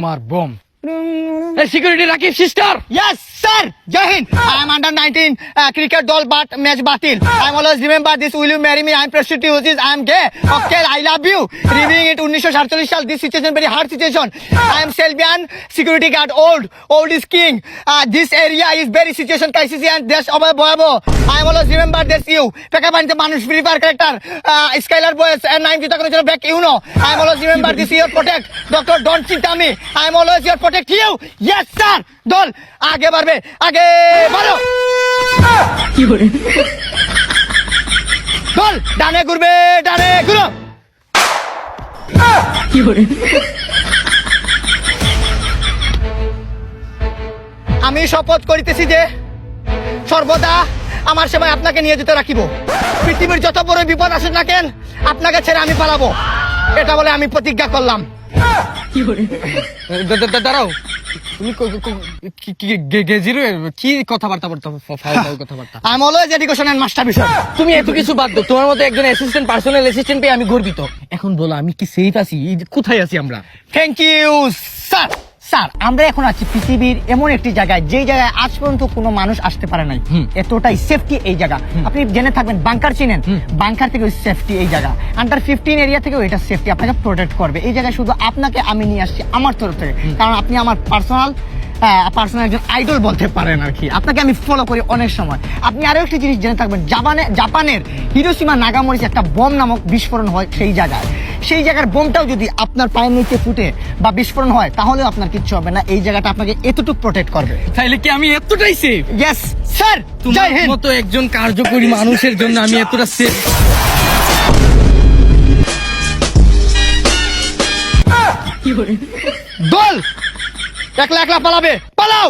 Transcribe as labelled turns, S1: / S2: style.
S1: আমার bomb security Rakib sister
S2: Yes, sir. Jai Hind. I am under 19 cricket doll, but match batil. I am always remember this. Will you marry me? I am prostitute. I am gay. Okay, I love you. Reviewing it 1947 সাল. This situation very hard situation. I am Selvian security guard. Old is king. This area is very situation crisis and there's ভয়াবহ. I am always remember this you. পেকাবানিতে মানুষ free fire character. Skylar boys and 90 টাকা জন্য back you know. I am always remember this your protect. Doctor don't cheat me. I am always your protect you. Yes, sir. দল আগে বাড়বে আগে বাড়ো
S3: কি করে
S2: দল ডানে ঘুরবে ডানে ঘুরো
S3: কি করে
S2: আমি শপথ করিতেছি যে সর্বদা আমার সেবায় আপনাকে নিয়ে যেতে রাখিব পৃথিবীর যত বড় বিপদ আসুক না কেন আপনাকে ছেড়ে আমি পালাবো এটা বলে আমি প্রতিজ্ঞা করলাম
S3: কি করে
S1: দাঁড়াও তুমি গেজিরো কি কথাবার্তা কথাবার্তা
S2: I am always education and master বিষয়
S1: তুমি এত কিছু বাদ দাও তোমার মতো একজন অ্যাসিস্ট্যান্ট পার্সোনাল অ্যাসিস্ট্যান্ট পেয়ে আমি গর্বিত এখন বলো আমি কি সেফ আছি কোথায় আছি আমরা
S2: থ্যাংক ইউ স্যার স্যার আমরা এখন আছি পৃথিবীর এমন একটি জায়গায় যেই জায়গায় আজ পর্যন্ত কোনো মানুষ আসতে পারে নাই এতটাই সেফটি এই জায়গা আপনি জেনে থাকবেন বাংকার চিনেন বাংকার থেকে সেফটি এই জায়গা আন্ডার 15 এরিয়া থেকেও এটা সেফটি আপনাকে প্রোটেক্ট করবে এই জায়গায় শুধু আপনাকে আমি নিয়ে আসছি আমার তরফ থেকে কারণ আপনি আমার পার্সোনাল একজন আইডল বলতে পারেন আর কি আপনাকে আমি ফলো করি অনেক সময় আপনি আরো একটি জিনিস জেনে থাকবেন জাপানের হিরোশিমা নাগামরিতে একটা বোম নামক বিস্ফোরণ হয় সেই জায়গায় সেই জায়গার বোমটাও যদি আপনার পায়ের নিচে ফুটে বা বিস্ফোরণ হয় তাহলেও আপনার কিচ্ছু হবে না এই জায়গাটা আপনাকে এতটুকু প্রোটেক্ট করবে
S1: তাইলে কি আমি এতটাই সেফ
S2: ইয়েস স্যার
S1: তোমার মতো একজন কার্যকরী মানুষের জন্য আমি এতটা সেফ
S3: কি করে
S2: দল একলা একলা পালাবে পালাও